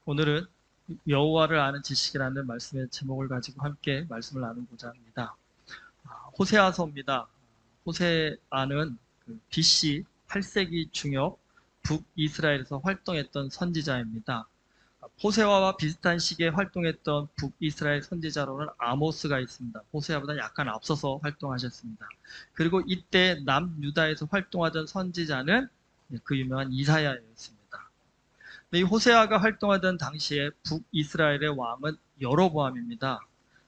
오늘은 여호와를 아는 지식이라는 말씀의 제목을 가지고 함께 말씀을 나누고자 합니다. 호세아서입니다. 호세아는 BC 8세기 중엽 북이스라엘에서 활동했던 선지자입니다. 호세아와 비슷한 시기에 활동했던 북이스라엘 선지자로는 아모스가 있습니다. 호세아보다 약간 앞서서 활동하셨습니다. 그리고 이때 남유다에서 활동하던 선지자는 그 유명한 이사야였습니다. 이 호세아가 활동하던 당시에 북이스라엘의 왕은 여로보암입니다.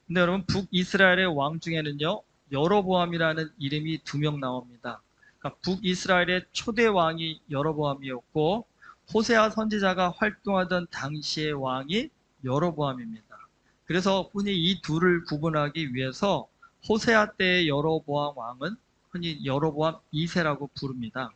근데 여러분, 북이스라엘의 왕 중에는요, 여로보암이라는 이름이 2명 나옵니다. 그러니까 북이스라엘의 초대 왕이 여로보암이었고, 호세아 선지자가 활동하던 당시의 왕이 여로보암입니다. 그래서 흔히 이 둘을 구분하기 위해서 호세아 때의 여로보암 왕은 흔히 여로보암 2세라고 부릅니다.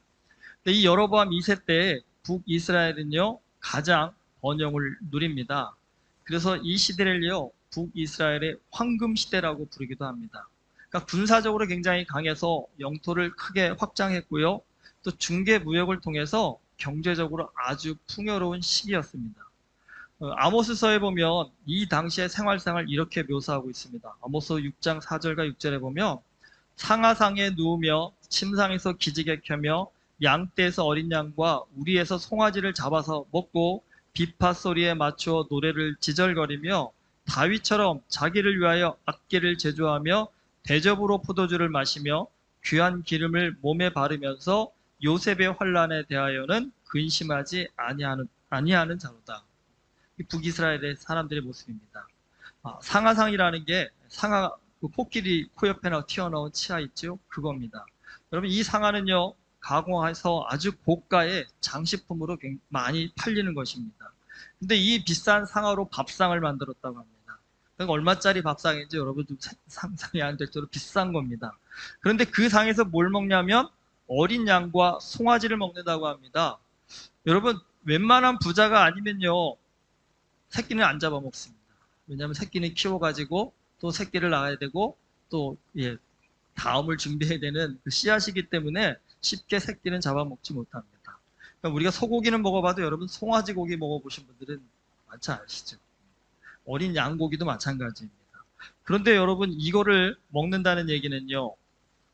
근데 이 여로보암 2세 때 북이스라엘은요, 가장 번영을 누립니다. 그래서 이 시대를요, 북이스라엘의 황금 시대라고 부르기도 합니다. 그러니까 군사적으로 굉장히 강해서 영토를 크게 확장했고요. 또 중개 무역을 통해서 경제적으로 아주 풍요로운 시기였습니다. 아모스서에 보면 이 당시의 생활상을 이렇게 묘사하고 있습니다. 아모스 6장 4절과 6절에 보면 상하상에 누우며 침상에서 기지개 켜며 양떼에서 어린 양과 우리에서 송아지를 잡아서 먹고 비파 소리에 맞추어 노래를 지절거리며 다윗처럼 자기를 위하여 악기를 제조하며 대접으로 포도주를 마시며 귀한 기름을 몸에 바르면서 요셉의 환난에 대하여는 근심하지 아니하는 자로다. 이 북이스라엘의 사람들의 모습입니다. 상하상이라는 게 상하, 코끼리 코 옆에 튀어나온 치아 있죠? 그겁니다. 여러분, 이 상하는요, 가공해서 아주 고가의 장식품으로 많이 팔리는 것입니다. 근데 이 비싼 상하로 밥상을 만들었다고 합니다. 그러니까 얼마짜리 밥상인지 여러분도 상상이 안 될 정도로 비싼 겁니다. 그런데 그 상에서 뭘 먹냐면 어린 양과 송아지를 먹는다고 합니다. 여러분, 웬만한 부자가 아니면요, 새끼는 안 잡아먹습니다. 왜냐하면 새끼는 키워가지고 또 새끼를 낳아야 되고 또 다음을 준비해야 되는 그 씨앗이기 때문에 쉽게 새끼는 잡아먹지 못합니다. 그러니까 우리가 소고기는 먹어봐도 여러분, 송아지 고기 먹어보신 분들은 많지 않으시죠? 어린 양고기도 마찬가지입니다. 그런데 여러분, 이거를 먹는다는 얘기는요,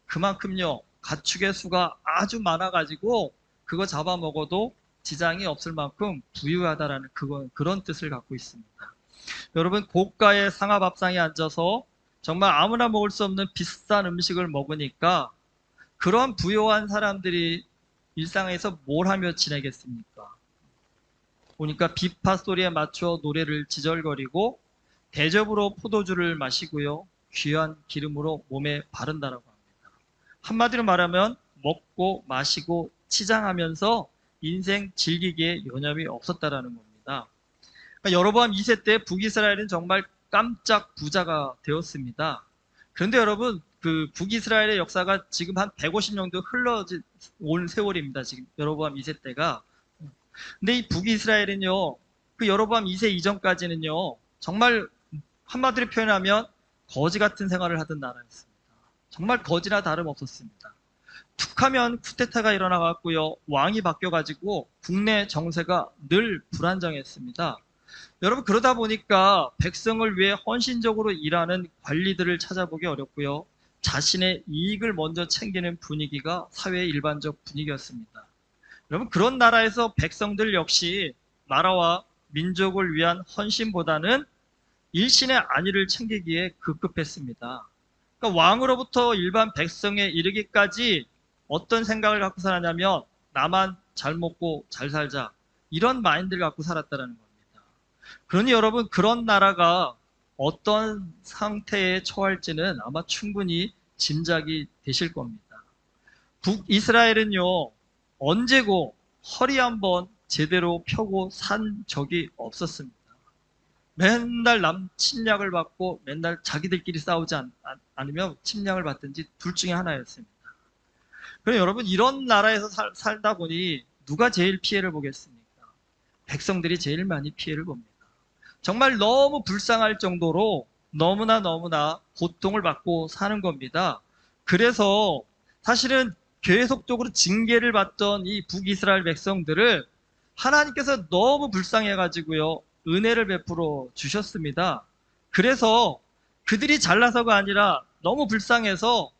그만큼요, 가축의 수가 아주 많아가지고 그거 잡아먹어도 지장이 없을 만큼 부유하다라는 그런 뜻을 갖고 있습니다. 여러분, 고가의 상하밥상에 앉아서 정말 아무나 먹을 수 없는 비싼 음식을 먹으니까 그런 부유한 사람들이 일상에서 뭘 하며 지내겠습니까? 보니까 비파 소리에 맞춰 노래를 지절거리고 대접으로 포도주를 마시고요, 귀한 기름으로 몸에 바른다라고 합니다. 한마디로 말하면 먹고 마시고 치장하면서 인생 즐기기에 여념이 없었다라는 겁니다. 그러니까 여로보암 2세 때 북이스라엘은 정말 깜짝 부자가 되었습니다. 그런데 여러분, 그 북이스라엘의 역사가 지금 한 150년 정도 흘러온 세월입니다. 지금 여로보암 2세 때가. 근데 이 북이스라엘은요, 그 여로보암 2세 이전까지는요, 정말 한마디로 표현하면 거지 같은 생활을 하던 나라였습니다. 정말 거지나 다름없었습니다. 툭하면 쿠데타가 일어나갔고요, 왕이 바뀌어가지고 국내 정세가 늘 불안정했습니다. 여러분, 그러다 보니까 백성을 위해 헌신적으로 일하는 관리들을 찾아보기 어렵고요, 자신의 이익을 먼저 챙기는 분위기가 사회의 일반적 분위기였습니다. 여러분, 그런 나라에서 백성들 역시 나라와 민족을 위한 헌신보다는 일신의 안위를 챙기기에 급급했습니다. 그러니까 왕으로부터 일반 백성에 이르기까지 어떤 생각을 갖고 살았냐면 나만 잘 먹고 잘 살자, 이런 마인드를 갖고 살았다는 겁니다. 그러니 여러분, 그런 나라가 어떤 상태에 처할지는 아마 충분히 짐작이 되실 겁니다. 북이스라엘은요, 언제고 허리 한번 제대로 펴고 산 적이 없었습니다. 맨날 남 침략을 받고 맨날 자기들끼리 싸우지 않으면 침략을 받든지 둘 중에 하나였습니다. 그럼 여러분, 이런 나라에서 살다 보니 누가 제일 피해를 보겠습니까? 백성들이 제일 많이 피해를 봅니다. 정말 너무 불쌍할 정도로 너무나 고통을 받고 사는 겁니다. 그래서 사실은 계속적으로 징계를 받던 이 북이스라엘 백성들을 하나님께서 너무 불쌍해가지고요, 은혜를 베풀어 주셨습니다. 그래서 그들이 잘나서가 아니라 너무 불쌍해서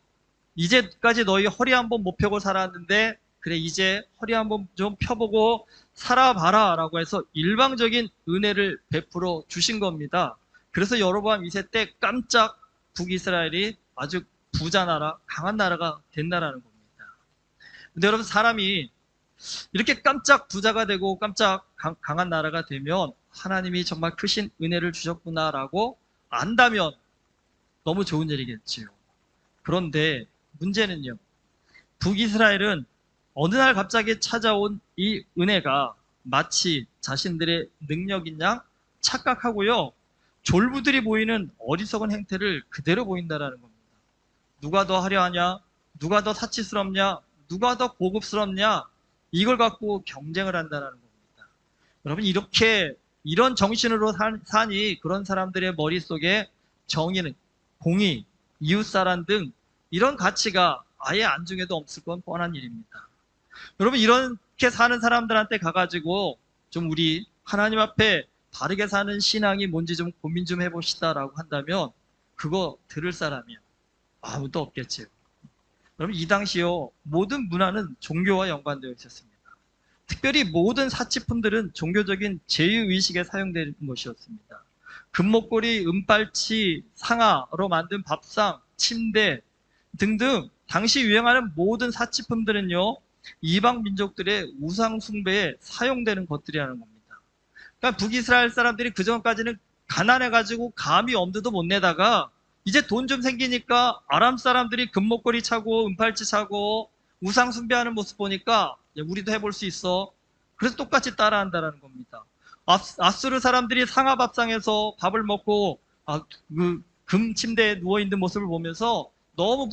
이제까지 너희 허리 한번 못 펴고 살았는데 그래 이제 허리 한번 좀 펴보고 살아봐라 라고 해서 일방적인 은혜를 베풀어 주신 겁니다. 그래서 여로보암 2세 때 깜짝 북이스라엘이 아주 부자 나라, 강한 나라가 된다라는 겁니다. 근데 여러분, 사람이 이렇게 깜짝 부자가 되고 깜짝 강한 나라가 되면 하나님이 정말 크신 은혜를 주셨구나라고 안다면 너무 좋은 일이겠지요. 그런데 문제는요, 북이스라엘은 어느 날 갑자기 찾아온 이 은혜가 마치 자신들의 능력인 양 착각하고요, 졸부들이 보이는 어리석은 행태를 그대로 보인다라는 겁니다. 누가 더 화려하냐? 누가 더 사치스럽냐? 누가 더 고급스럽냐? 이걸 갖고 경쟁을 한다는 겁니다. 여러분, 이런 정신으로 사니 그런 사람들의 머릿속에 정의는, 공의, 이웃사랑 등 이런 가치가 아예 안중에도 없을 건 뻔한 일입니다. 여러분, 이렇게 사는 사람들한테 가가지고 좀 우리 하나님 앞에 바르게 사는 신앙이 뭔지 좀 고민 좀 해봅시다라고 한다면 그거 들을 사람이요, 아무도 없겠지요. 여러분, 이 당시요, 모든 문화는 종교와 연관되어 있었습니다. 특별히 모든 사치품들은 종교적인 제휴의식에 사용된 것이었습니다. 금목걸이, 은팔찌, 상아로 만든 밥상, 침대 등등 당시 유행하는 모든 사치품들은요, 이방 민족들의 우상 숭배에 사용되는 것들이라는 겁니다. 그러니까 북이스라엘 사람들이 그전까지는 가난해가지고 감히 엄두도 못 내다가 이제 돈 좀 생기니까 아람 사람들이 금목걸이 차고 은팔찌 차고 우상 숭배하는 모습 보니까 우리도 해볼 수 있어. 그래서 똑같이 따라한다는 겁니다. 아수르 사람들이 상하밥상에서 밥을 먹고 금 침대에 누워있는 모습을 보면서 너무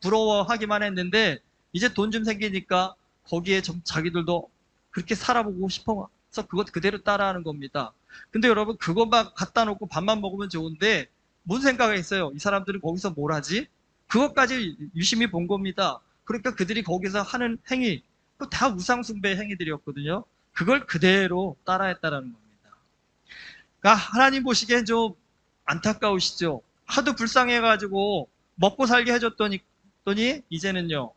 부러워하기만 했는데 이제 돈 좀 생기니까 거기에 좀 자기들도 그렇게 살아보고 싶어서 그것 그대로 따라하는 겁니다. 근데 여러분, 그것만 갖다 놓고 밥만 먹으면 좋은데 뭔 생각이 있어요? 이 사람들은 거기서 뭘 하지? 그것까지 유심히 본 겁니다. 그러니까 그들이 거기서 하는 행위, 다 우상숭배 행위들이었거든요. 그걸 그대로 따라했다라는 겁니다. 그러니까 하나님 보시기엔 좀 안타까우시죠? 하도 불쌍해가지고 먹고 살게 해줬더니 이제는요,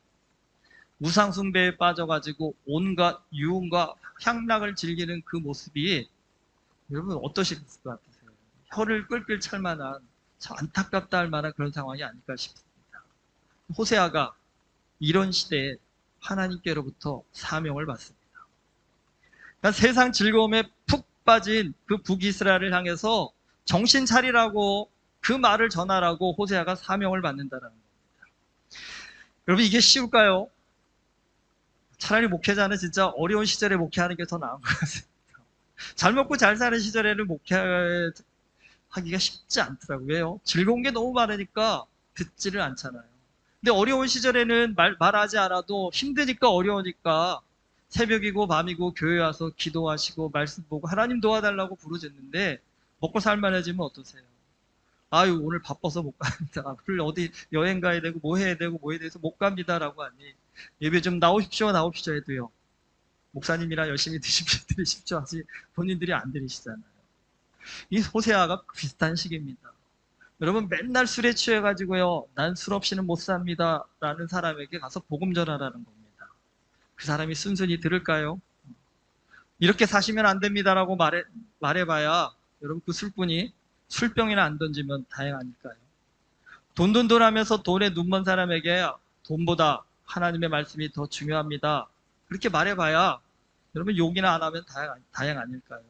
우상숭배에 빠져가지고 온갖 유흥과 향락을 즐기는 그 모습이 여러분 어떠실 것 같으세요? 혀를 끌끌 찰 만한, 참 안타깝다 할 만한 그런 상황이 아닐까 싶습니다. 호세아가 이런 시대에 하나님께로부터 사명을 받습니다. 그러니까 세상 즐거움에 푹 빠진 그 북이스라엘을 향해서 정신 차리라고, 그 말을 전하라고 호세아가 사명을 받는다는 겁니다. 여러분, 이게 쉬울까요? 차라리 목회자는 진짜 어려운 시절에 목회하는 게 더 나은 것 같습니다. 잘 먹고 잘 사는 시절에는 목회하기가 쉽지 않더라고요. 왜요? 즐거운 게 너무 많으니까 듣지를 않잖아요. 근데 어려운 시절에는 말하지 않아도 힘드니까, 어려우니까 새벽이고 밤이고 교회 와서 기도하시고 말씀 보고 하나님 도와달라고 부르짖는데 먹고 살만해지면 어떠세요? 아유, 오늘 바빠서 못 갑니다. 오늘 어디 여행 가야 되고 뭐 해야 되고 뭐에 대해서 못 갑니다라고 하니 예배 좀 나오십시오 해도요, 목사님이랑 열심히 드십시오 하지 본인들이 안 들으시잖아요. 이 호세아가 비슷한 식입니다. 여러분, 맨날 술에 취해가지고요, 난 술 없이는 못 삽니다 라는 사람에게 가서 복음 전하라는 겁니다. 그 사람이 순순히 들을까요? 이렇게 사시면 안 됩니다라고 말해봐야 여러분, 그 술꾼이 술병이나 안 던지면 다행 아닐까요? 돈 하면서 돈에 눈먼 사람에게 돈보다 하나님의 말씀이 더 중요합니다, 그렇게 말해봐야 여러분 욕이나 안 하면 다행 아닐까요?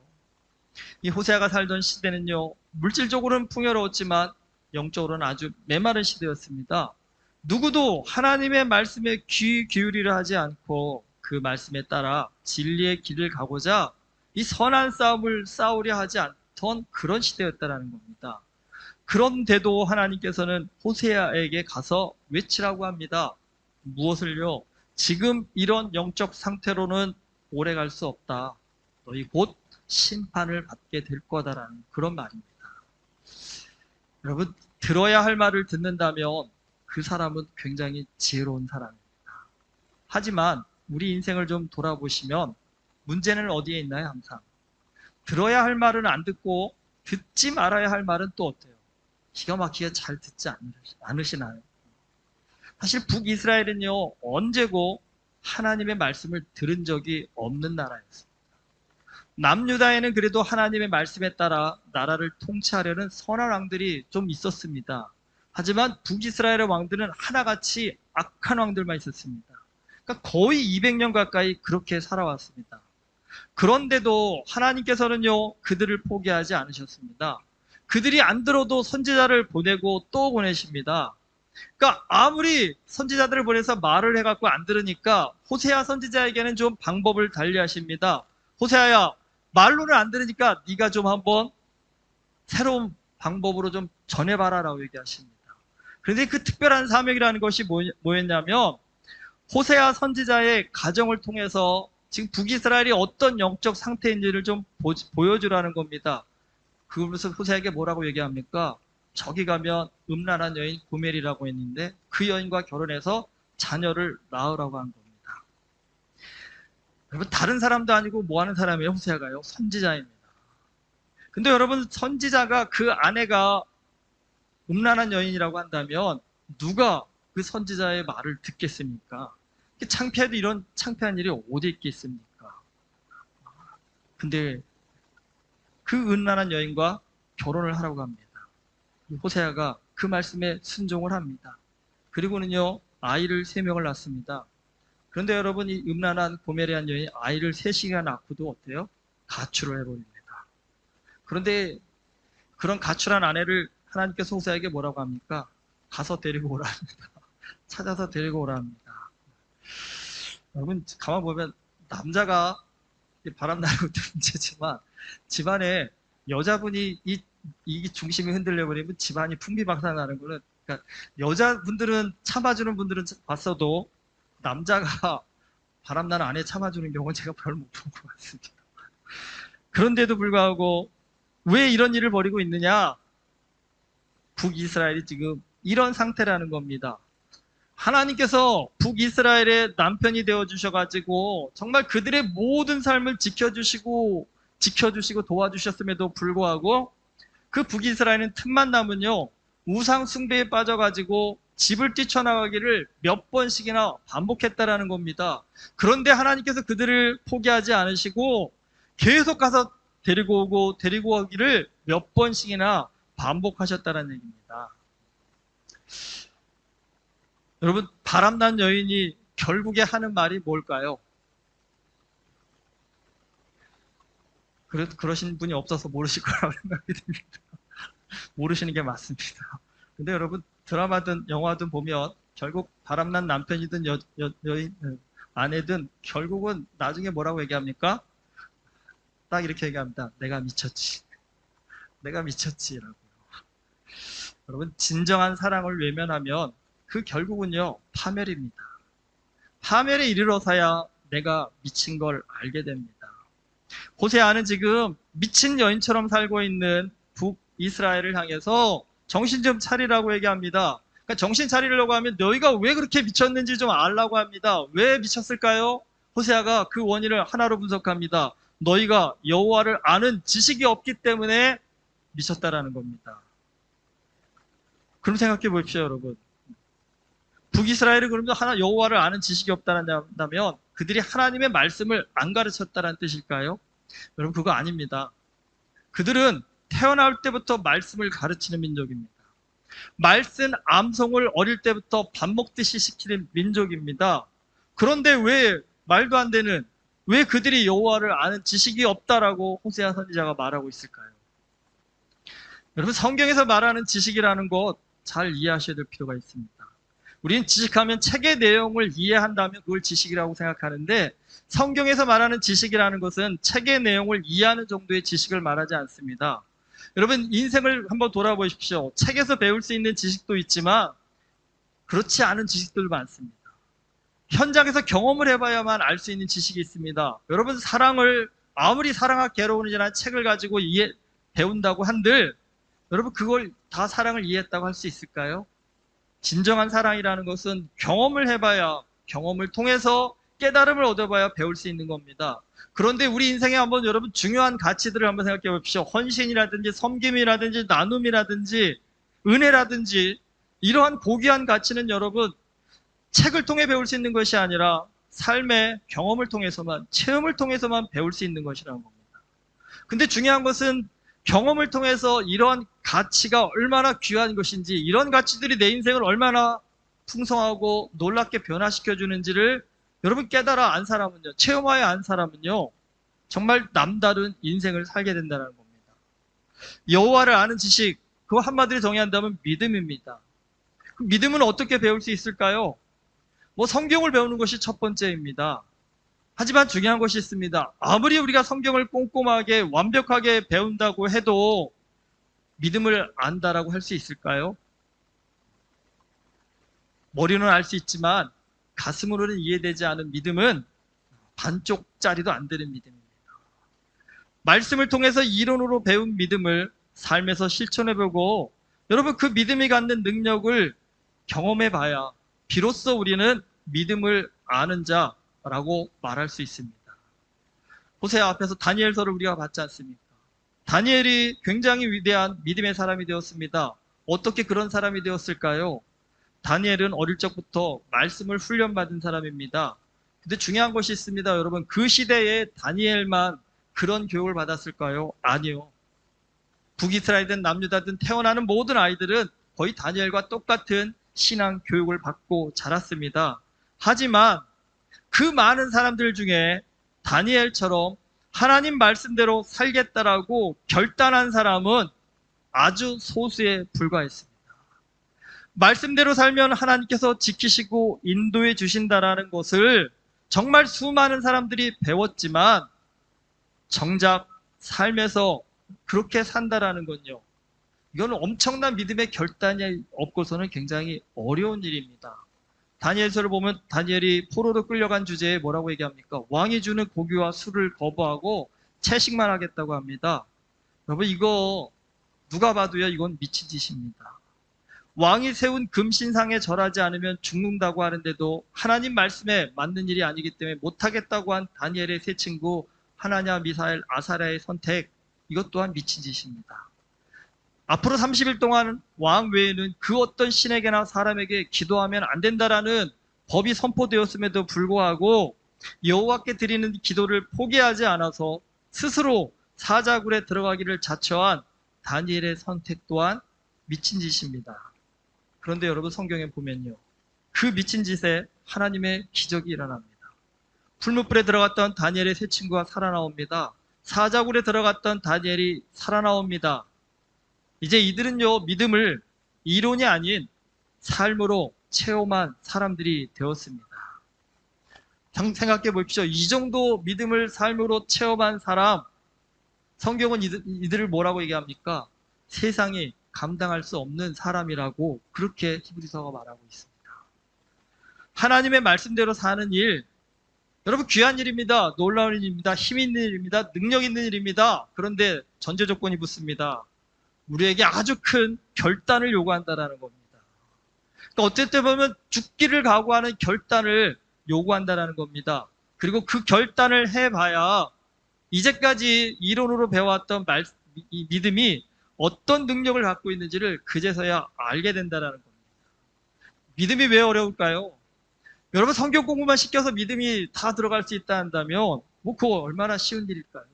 이 호세아가 살던 시대는요, 물질적으로는 풍요로웠지만 영적으로는 아주 메마른 시대였습니다. 누구도 하나님의 말씀에 귀 기울이려 하지 않고 그 말씀에 따라 진리의 길을 가고자 이 선한 싸움을 싸우려 하지 않던 그런 시대였다는 겁니다. 그런데도 하나님께서는 호세아에게 가서 외치라고 합니다. 무엇을요? 지금 이런 영적 상태로는 오래 갈 수 없다. 너희 곧 심판을 받게 될 거다라는 그런 말입니다. 여러분, 들어야 할 말을 듣는다면 그 사람은 굉장히 지혜로운 사람입니다. 하지만 우리 인생을 좀 돌아보시면 문제는 어디에 있나요? 항상 들어야 할 말은 안 듣고 듣지 말아야 할 말은 또 어때요? 기가 막히게 잘 듣지 않으시나요? 사실 북이스라엘은요, 언제고 하나님의 말씀을 들은 적이 없는 나라였어요. 남유다에는 그래도 하나님의 말씀에 따라 나라를 통치하려는 선한 왕들이 좀 있었습니다. 하지만 북이스라엘의 왕들은 하나같이 악한 왕들만 있었습니다. 그러니까 거의 200년 가까이 그렇게 살아왔습니다. 그런데도 하나님께서는요, 그들을 포기하지 않으셨습니다. 그들이 안 들어도 선지자를 보내고 또 보내십니다. 그러니까 아무리 선지자들을 보내서 말을 해갖고 안 들으니까 호세아 선지자에게는 좀 방법을 달리하십니다. 호세아야, 말로는 안 들으니까 네가 좀 한번 새로운 방법으로 좀 전해봐라라고 얘기하십니다. 그런데 그 특별한 사명이라는 것이 뭐였냐면 호세아 선지자의 가정을 통해서 지금 북이스라엘이 어떤 영적 상태인지를 좀 보여주라는 겁니다. 그러면서 호세아에게 뭐라고 얘기합니까? 저기 가면 음란한 여인 고멜이라고 했는데 그 여인과 결혼해서 자녀를 낳으라고 한 겁니다. 여러분, 다른 사람도 아니고 뭐 하는 사람이에요? 호세아가요? 선지자입니다. 근데 여러분, 선지자가 그 아내가 음란한 여인이라고 한다면 누가 그 선지자의 말을 듣겠습니까? 창피해도 이런 창피한 일이 어디 있겠습니까? 근데 그 음란한 여인과 결혼을 하라고 합니다. 호세아가 그 말씀에 순종을 합니다. 그리고는요, 아이를 3명을 낳습니다. 그런데 여러분, 이 음란한 고멜이한 여인이 아이를 3시간 낳고도 어때요? 가출을 해버립니다. 그런데 그런 가출한 아내를 하나님께서 호세아에게 뭐라고 합니까? 가서 데리고 오라 합니다. 찾아서 데리고 오라 합니다. 여러분, 가만 보면 남자가 바람나는 것도 문제지만 집안에 여자분이 이 중심이 흔들려버리면 집안이 풍비박산나는 거는, 그러니까 여자분들은 참아주는 분들은 봤어도 남자가 바람나는 아내 참아주는 경우는 제가 별로 못 본 것 같습니다. 그런데도 불구하고 왜 이런 일을 벌이고 있느냐? 북이스라엘이 지금 이런 상태라는 겁니다. 하나님께서 북이스라엘의 남편이 되어주셔가지고 정말 그들의 모든 삶을 지켜주시고 도와주셨음에도 불구하고 그 북이스라엘은 틈만 나면요, 우상 숭배에 빠져가지고 집을 뛰쳐나가기를 몇 번씩이나 반복했다라는 겁니다. 그런데 하나님께서 그들을 포기하지 않으시고 계속 가서 데리고 오기를 몇 번씩이나 반복하셨다는 얘기입니다. 여러분, 바람난 여인이 결국에 하는 말이 뭘까요? 그러신 분이 없어서 모르실 거라고 생각이 듭니다. 모르시는 게 맞습니다. 근데 여러분, 드라마든 영화든 보면 결국 바람난 남편이든 여인, 아내든 결국은 나중에 뭐라고 얘기합니까? 딱 이렇게 얘기합니다. 내가 미쳤지. 내가 미쳤지라고요. 여러분, 진정한 사랑을 외면하면 그 결국은요, 파멸입니다. 파멸에 이르러서야 내가 미친 걸 알게 됩니다. 호세아는 지금 미친 여인처럼 살고 있는 북이스라엘을 향해서 정신 좀 차리라고 얘기합니다. 그러니까 정신 차리려고 하면 너희가 왜 그렇게 미쳤는지 좀 알라고 합니다. 왜 미쳤을까요? 호세아가 그 원인을 하나로 분석합니다. 너희가 여호와를 아는 지식이 없기 때문에 미쳤다라는 겁니다. 그럼 생각해 보십시오, 여러분. 북이스라엘이 그러면 여호와를 아는 지식이 없다면 그들이 하나님의 말씀을 안 가르쳤다는 뜻일까요? 여러분, 그거 아닙니다. 그들은 태어날 때부터 말씀을 가르치는 민족입니다. 말씀 암송을 어릴 때부터 밥 먹듯이 시키는 민족입니다. 그런데 왜 말도 안 되는, 왜 그들이 여호와를 아는 지식이 없다라고 호세아 선지자가 말하고 있을까요? 여러분, 성경에서 말하는 지식이라는 것 잘 이해하셔야 될 필요가 있습니다. 우리는 지식하면 책의 내용을 이해한다면 그걸 지식이라고 생각하는데, 성경에서 말하는 지식이라는 것은 책의 내용을 이해하는 정도의 지식을 말하지 않습니다. 여러분, 인생을 한번 돌아보십시오. 책에서 배울 수 있는 지식도 있지만 그렇지 않은 지식들도 많습니다. 현장에서 경험을 해봐야만 알 수 있는 지식이 있습니다. 여러분, 사랑을 아무리 사랑과 괴로움이라는 책을 가지고 배운다고 한들 여러분, 그걸 다 사랑을 이해했다고 할 수 있을까요? 진정한 사랑이라는 것은 경험을 해봐야, 경험을 통해서 깨달음을 얻어봐야 배울 수 있는 겁니다. 그런데 우리 인생에 한번 여러분 중요한 가치들을 한번 생각해 보십시오. 헌신이라든지 섬김이라든지 나눔이라든지 은혜라든지 이러한 고귀한 가치는 여러분 책을 통해 배울 수 있는 것이 아니라 삶의 경험을 통해서만, 체험을 통해서만 배울 수 있는 것이라는 겁니다. 근데 중요한 것은 경험을 통해서 이러한 가치가 얼마나 귀한 것인지, 이런 가치들이 내 인생을 얼마나 풍성하고 놀랍게 변화시켜 주는지를 여러분 깨달아 안 사람은요, 체험하여 안 사람은요, 정말 남다른 인생을 살게 된다는 겁니다. 여호와를 아는 지식, 그거 한마디로 정의한다면 믿음입니다. 믿음은 어떻게 배울 수 있을까요? 성경을 배우는 것이 첫 번째입니다. 하지만 중요한 것이 있습니다. 아무리 우리가 성경을 꼼꼼하게 완벽하게 배운다고 해도 믿음을 안다라고 할 수 있을까요? 머리로는 알 수 있지만 가슴으로는 이해되지 않은 믿음은 반쪽짜리도 안 되는 믿음입니다. 말씀을 통해서 이론으로 배운 믿음을 삶에서 실천해보고 여러분 그 믿음이 갖는 능력을 경험해봐야 비로소 우리는 믿음을 아는 자라고 말할 수 있습니다. 호세아 앞에서 다니엘서를 우리가 봤지 않습니까? 다니엘이 굉장히 위대한 믿음의 사람이 되었습니다. 어떻게 그런 사람이 되었을까요? 다니엘은 어릴 적부터 말씀을 훈련받은 사람입니다. 근데 중요한 것이 있습니다. 여러분, 그 시대에 다니엘만 그런 교육을 받았을까요? 아니요. 북이스라엘이든 남유다든 태어나는 모든 아이들은 거의 다니엘과 똑같은 신앙 교육을 받고 자랐습니다. 하지만 그 많은 사람들 중에 다니엘처럼 하나님 말씀대로 살겠다라고 결단한 사람은 아주 소수에 불과했습니다. 말씀대로 살면 하나님께서 지키시고 인도해 주신다라는 것을 정말 수많은 사람들이 배웠지만 정작 삶에서 그렇게 산다라는 건요, 이건 엄청난 믿음의 결단이 없고서는 굉장히 어려운 일입니다. 다니엘서를 보면 다니엘이 포로로 끌려간 주제에 뭐라고 얘기합니까? 왕이 주는 고기와 술을 거부하고 채식만 하겠다고 합니다. 여러분 이거 누가 봐도요, 이건 미친 짓입니다. 왕이 세운 금신상에 절하지 않으면 죽는다고 하는데도 하나님 말씀에 맞는 일이 아니기 때문에 못하겠다고 한 다니엘의 세 친구 하나냐, 미사엘, 아사랴의 선택, 이것 또한 미친 짓입니다. 앞으로 30일 동안 왕 외에는 그 어떤 신에게나 사람에게 기도하면 안 된다라는 법이 선포되었음에도 불구하고 여호와께 드리는 기도를 포기하지 않아서 스스로 사자굴에 들어가기를 자처한 다니엘의 선택 또한 미친 짓입니다. 그런데 여러분 성경에 보면요, 그 미친 짓에 하나님의 기적이 일어납니다. 풀무불에 들어갔던 다니엘의 세 친구가 살아나옵니다. 사자굴에 들어갔던 다니엘이 살아나옵니다. 이제 이들은요, 믿음을 이론이 아닌 삶으로 체험한 사람들이 되었습니다. 생각해 보십시오. 이 정도 믿음을 삶으로 체험한 사람, 성경은 이들을 뭐라고 얘기합니까? 세상이 감당할 수 없는 사람이라고 그렇게 히브리서가 말하고 있습니다. 하나님의 말씀대로 사는 일, 여러분 귀한 일입니다. 놀라운 일입니다. 힘 있는 일입니다. 능력 있는 일입니다. 그런데 전제 조건이 붙습니다. 우리에게 아주 큰 결단을 요구한다는 겁니다. 그러니까 어쨌든 보면 죽기를 각오하는 결단을 요구한다는 겁니다. 그리고 그 결단을 해봐야 이제까지 이론으로 배워왔던 이 믿음이 어떤 능력을 갖고 있는지를 그제서야 알게 된다는 겁니다. 믿음이 왜 어려울까요? 여러분 성경 공부만 시켜서 믿음이 다 들어갈 수 있다 한다면 그거 얼마나 쉬운 일일까요?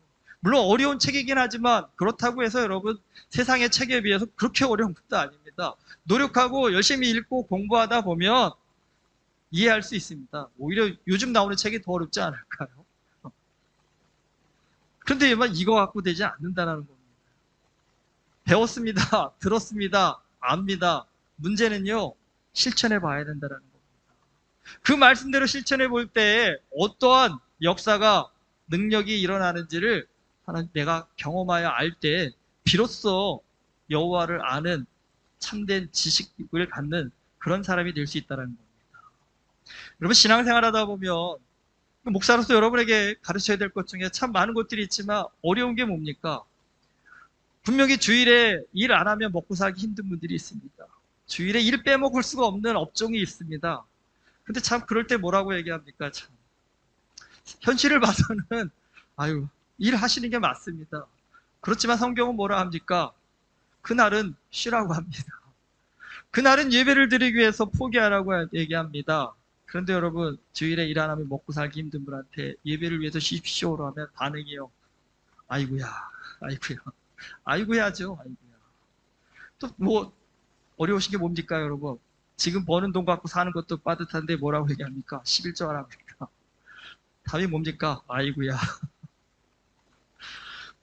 물론 어려운 책이긴 하지만 그렇다고 해서 여러분 세상의 책에 비해서 그렇게 어려운 것도 아닙니다. 노력하고 열심히 읽고 공부하다 보면 이해할 수 있습니다. 오히려 요즘 나오는 책이 더 어렵지 않을까요? 그런데 이거 갖고 되지 않는다는 겁니다. 배웠습니다. 들었습니다. 압니다. 문제는요, 실천해 봐야 된다는 겁니다. 그 말씀대로 실천해 볼 때 어떠한 역사가 능력이 일어나는지를 내가 경험하여 알 때 비로소 여호와를 아는 참된 지식을 갖는 그런 사람이 될 수 있다는 겁니다. 여러분 신앙생활하다 보면 목사로서 여러분에게 가르쳐야 될 것 중에 참 많은 것들이 있지만 어려운 게 뭡니까? 분명히 주일에 일 안 하면 먹고 살기 힘든 분들이 있습니다. 주일에 일 빼먹을 수가 없는 업종이 있습니다. 근데 참 그럴 때 뭐라고 얘기합니까? 참 현실을 봐서는 아유, 일하시는 게 맞습니다. 그렇지만 성경은 뭐라 합니까? 그날은 쉬라고 합니다. 그날은 예배를 드리기 위해서 포기하라고 얘기합니다. 그런데 여러분, 주일에 일 안 하면 먹고 살기 힘든 분한테 예배를 위해서 쉬십시오로 하면 반응이요. 아이고야, 아이고야, 아이고야죠, 아이고야. 또 뭐 어려우신 게 뭡니까, 여러분? 지금 버는 돈 갖고 사는 것도 빠듯한데 뭐라고 얘기합니까? 11조 하랍니까? 답이 뭡니까? 아이고야.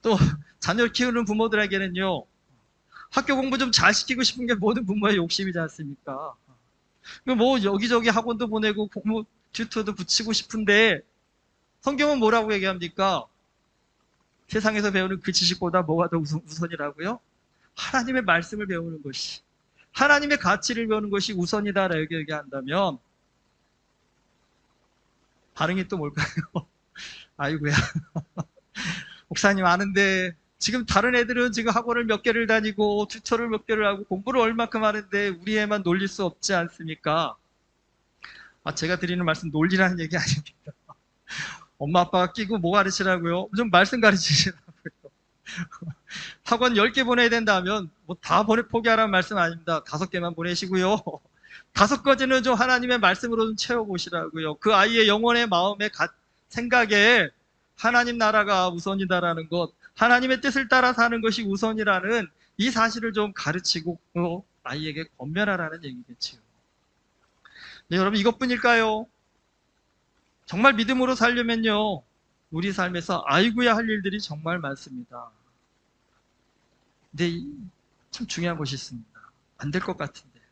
또 자녀를 키우는 부모들에게는요, 학교 공부 좀 잘 시키고 싶은 게 모든 부모의 욕심이지 않습니까? 뭐 여기저기 학원도 보내고 공부 튜터도 붙이고 싶은데 성경은 뭐라고 얘기합니까? 세상에서 배우는 그 지식보다 뭐가 더 우선이라고요? 하나님의 말씀을 배우는 것이, 하나님의 가치를 배우는 것이 우선이다라고 얘기한다면 반응이 또 뭘까요? 아이고야, 목사님 아는데 지금 다른 애들은 지금 학원을 몇 개를 다니고 튜터를 몇 개를 하고 공부를 얼마큼 하는데 우리 애만 놀릴 수 없지 않습니까? 제가 드리는 말씀 놀리라는 얘기 아닙니다. 엄마 아빠가 끼고 뭐 가르치라고요? 좀 말씀 가르치시라고요. 학원 10개 보내야 된다면 뭐 다 포기하라는 말씀 아닙니다. 5개만 보내시고요. 5가지는 좀 하나님의 말씀으로 좀 채워보시라고요. 그 아이의 영혼의 마음의 생각에 하나님 나라가 우선이다라는 것, 하나님의 뜻을 따라 사는 것이 우선이라는 이 사실을 좀 가르치고 아이에게 권면하라는 얘기겠지요. 네, 여러분 이것뿐일까요? 정말 믿음으로 살려면요, 우리 삶에서 아이고야 할 일들이 정말 많습니다. 근데 참 중요한 것이 있습니다. 안 될 것 같은데요.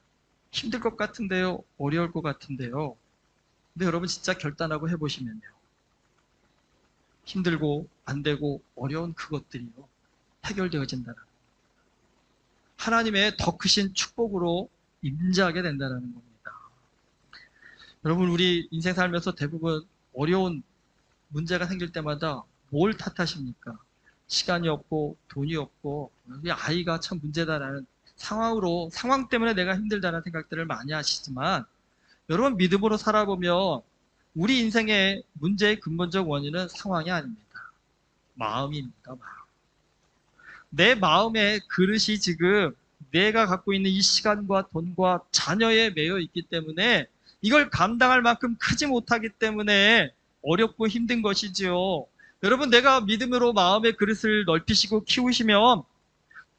힘들 것 같은데요. 어려울 것 같은데요. 근데 여러분 진짜 결단하고 해보시면요, 힘들고 안 되고 어려운 그것들이요, 해결되어진다는 거예요. 하나님의 더 크신 축복으로 임재하게 된다는 겁니다. 여러분 우리 인생 살면서 대부분 어려운 문제가 생길 때마다 뭘 탓하십니까? 시간이 없고 돈이 없고 우리 아이가 참 문제다라는 상황 때문에 내가 힘들다는 생각들을 많이 하시지만 여러분 믿음으로 살아보면 우리 인생의 문제의 근본적 원인은 상황이 아닙니다. 마음입니다. 마음. 내 마음의 그릇이 지금 내가 갖고 있는 이 시간과 돈과 자녀에 매여 있기 때문에 이걸 감당할 만큼 크지 못하기 때문에 어렵고 힘든 것이지요. 여러분 내가 믿음으로 마음의 그릇을 넓히시고 키우시면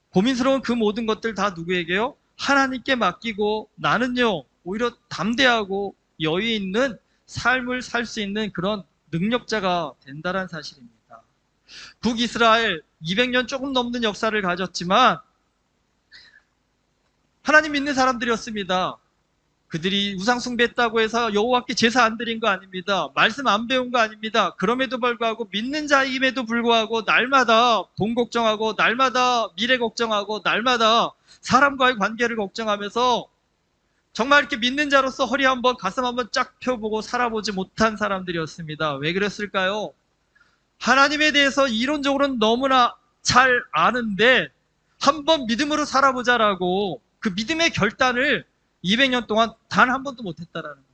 고민스러운 그 모든 것들 다 누구에게요? 하나님께 맡기고 나는요 오히려 담대하고 여유 있는 삶을 살 수 있는 그런 능력자가 된다는 사실입니다. 북이스라엘 200년 조금 넘는 역사를 가졌지만 하나님 믿는 사람들이었습니다. 그들이 우상 숭배했다고 해서 여호와께 제사 안 드린 거 아닙니다. 말씀 안 배운 거 아닙니다. 그럼에도 불구하고 믿는 자임에도 불구하고 날마다 돈 걱정하고 날마다 미래 걱정하고 날마다 사람과의 관계를 걱정하면서 정말 이렇게 믿는 자로서 허리 한번 가슴 한번 쫙 펴보고 살아보지 못한 사람들이었습니다. 왜 그랬을까요? 하나님에 대해서 이론적으로는 너무나 잘 아는데 한번 믿음으로 살아보자라고 그 믿음의 결단을 200년 동안 단 한 번도 못했다라는 겁니다.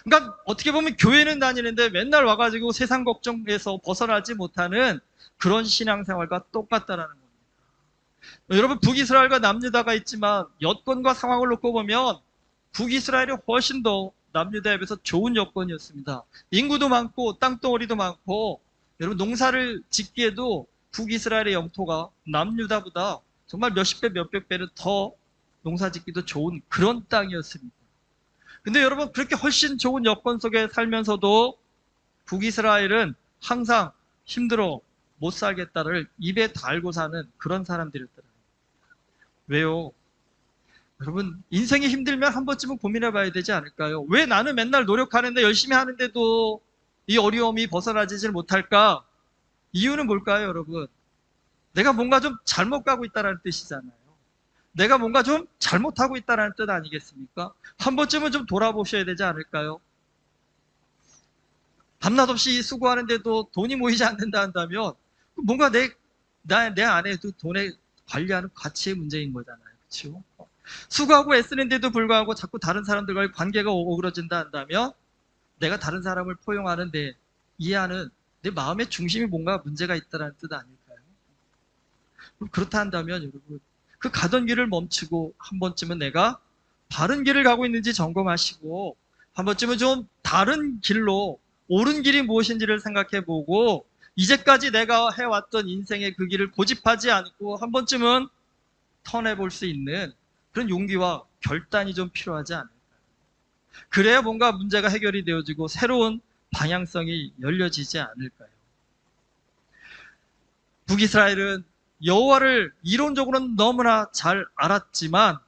그러니까 어떻게 보면 교회는 다니는데 맨날 와가지고 세상 걱정에서 벗어나지 못하는 그런 신앙생활과 똑같다라는 겁니다. 여러분 북이스라엘과 남유다가 있지만 여건과 상황을 놓고 보면 북이스라엘이 훨씬 더 남유다에 비해서 좋은 여건이었습니다. 인구도 많고 땅덩어리도 많고 여러분 농사를 짓기에도 북이스라엘의 영토가 남유다보다 정말 몇십 배 몇백 배는 더 농사 짓기도 좋은 그런 땅이었습니다. 근데 여러분 그렇게 훨씬 좋은 여건 속에 살면서도 북이스라엘은 항상 힘들어 못 살겠다를 입에 달고 사는 그런 사람들이었더라고요. 왜요? 여러분 인생이 힘들면 한 번쯤은 고민해 봐야 되지 않을까요? 왜 나는 맨날 노력하는데 열심히 하는데도 이 어려움이 벗어나지질 못할까? 이유는 뭘까요, 여러분? 내가 뭔가 좀 잘못 가고 있다는 뜻이잖아요. 내가 뭔가 좀 잘못하고 있다는 뜻 아니겠습니까? 한 번쯤은 좀 돌아보셔야 되지 않을까요? 밤낮 없이 수고하는데도 돈이 모이지 않는다 한다면 뭔가 내 안에도 돈에 관리하는 가치의 문제인 거잖아요. 그렇죠? 수고하고 애쓰는데도 불구하고 자꾸 다른 사람들과의 관계가 오그러진다 한다면 내가 다른 사람을 포용하는데 이해하는 내 마음의 중심이 뭔가 문제가 있다는 뜻 아닐까요? 그렇다 한다면 여러분, 그 가던 길을 멈추고 한 번쯤은 내가 바른 길을 가고 있는지 점검하시고 한 번쯤은 좀 다른 길로 옳은 길이 무엇인지를 생각해보고 이제까지 내가 해왔던 인생의 그 길을 고집하지 않고 한 번쯤은 턴해볼 수 있는 그런 용기와 결단이 좀 필요하지 않을까요? 그래야 뭔가 문제가 해결이 되어지고 새로운 방향성이 열려지지 않을까요? 북이스라엘은 여호와를 이론적으로는 너무나 잘 알았지만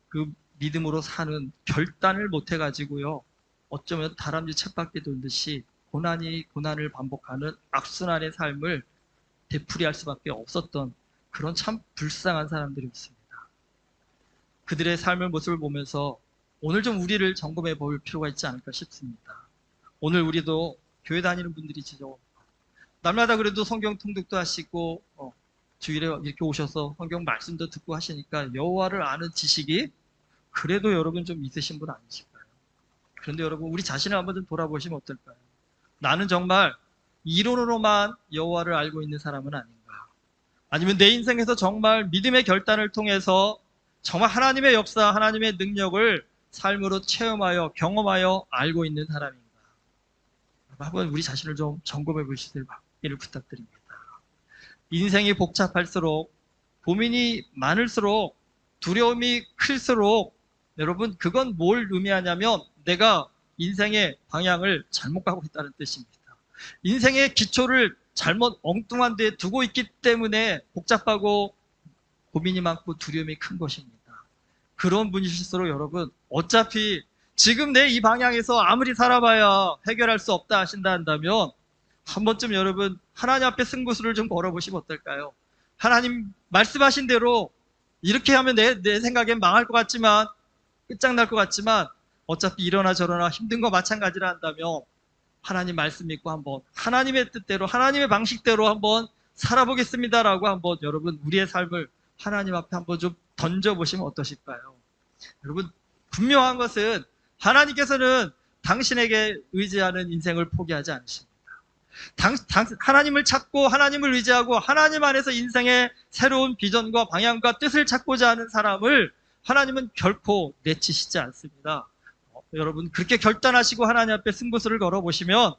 그 믿음으로 사는 결단을 못 해가지고요. 어쩌면 다람쥐 쳇바퀴 돌듯이 고난을 반복하는 악순환의 삶을 되풀이할 수밖에 없었던 그런 참 불쌍한 사람들이었습니다. 그들의 삶의 모습을 보면서 오늘 좀 우리를 점검해 볼 필요가 있지 않을까 싶습니다. 오늘 우리도 교회 다니는 분들이시죠. 날마다 그래도 성경 통독도 하시고 주일에 이렇게 오셔서 성경 말씀도 듣고 하시니까 여호와를 아는 지식이 그래도 여러분 좀 있으신 분 아니실까요? 그런데 여러분 우리 자신을 한번 좀 돌아보시면 어떨까요? 나는 정말 이론으로만 여호와를 알고 있는 사람은 아닌가? 아니면 내 인생에서 정말 믿음의 결단을 통해서 정말 하나님의 역사, 하나님의 능력을 삶으로 체험하여 경험하여 알고 있는 사람인가? 한번 우리 자신을 좀 점검해 보시길 부탁드립니다. 인생이 복잡할수록 고민이 많을수록 두려움이 클수록 여러분 그건 뭘 의미하냐면 내가 인생의 방향을 잘못 가고 있다는 뜻입니다. 인생의 기초를 잘못 엉뚱한 데 두고 있기 때문에 복잡하고 고민이 많고 두려움이 큰 것입니다. 그런 분이실수록 여러분 어차피 지금 내 이 방향에서 아무리 살아봐야 해결할 수 없다 하신다 한다면 한 번쯤 여러분 하나님 앞에 승부수를 좀 걸어보시면 어떨까요? 하나님 말씀하신 대로 이렇게 하면 내 생각엔 망할 것 같지만 끝장날 것 같지만 어차피 이러나 저러나 힘든 거 마찬가지라 한다면 하나님 말씀 믿고 한번 하나님의 뜻대로 하나님의 방식대로 한번 살아보겠습니다라고 한번 여러분 우리의 삶을 하나님 앞에 한번 좀 던져보시면 어떠실까요? 여러분 분명한 것은 하나님께서는 당신에게 의지하는 인생을 포기하지 않으십니다. 하나님을 찾고 하나님을 의지하고 하나님 안에서 인생의 새로운 비전과 방향과 뜻을 찾고자 하는 사람을 하나님은 결코 내치시지 않습니다. 여러분 그렇게 결단하시고 하나님 앞에 승부수를 걸어보시면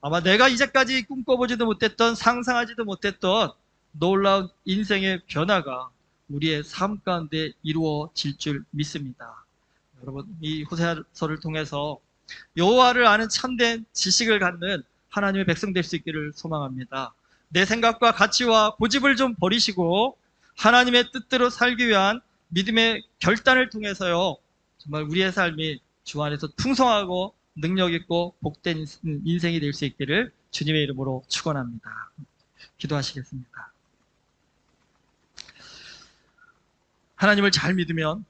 아마 내가 이제까지 꿈꿔보지도 못했던 상상하지도 못했던 놀라운 인생의 변화가 우리의 삶 가운데 이루어질 줄 믿습니다. 여러분 이 호세아서를 통해서 여호와를 아는 참된 지식을 갖는 하나님의 백성 될 수 있기를 소망합니다. 내 생각과 가치와 고집을 좀 버리시고 하나님의 뜻대로 살기 위한 믿음의 결단을 통해서요 정말 우리의 삶이 주 안에서 풍성하고 능력 있고 복된 인생이 될 수 있기를 주님의 이름으로 축원합니다. 기도하시겠습니다. 하나님을 잘 믿으면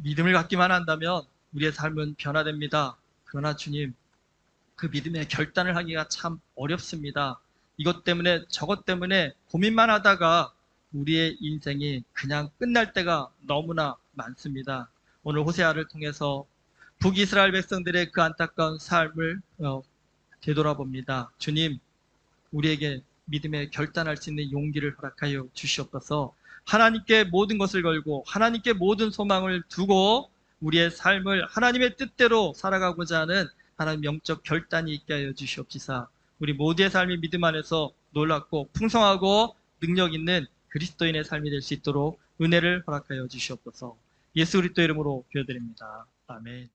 믿음을 갖기만 한다면 우리의 삶은 변화됩니다. 그러나 주님 그 믿음의 결단을 하기가 참 어렵습니다. 이것 때문에 저것 때문에 고민만 하다가 우리의 인생이 그냥 끝날 때가 너무나 많습니다. 오늘 호세아를 통해서 북이스라엘 백성들의 그 안타까운 삶을 되돌아봅니다. 주님 우리에게 믿음의 결단할 수 있는 용기를 허락하여 주시옵소서. 하나님께 모든 것을 걸고 하나님께 모든 소망을 두고 우리의 삶을 하나님의 뜻대로 살아가고자 하는 하나님 영적 결단이 있게 하여 주시옵시사. 우리 모두의 삶이 믿음 안에서 놀랍고 풍성하고 능력 있는 그리스도인의 삶이 될 수 있도록 은혜를 허락하여 주시옵소서. 예수 그리스도 이름으로 기도드립니다. 아멘.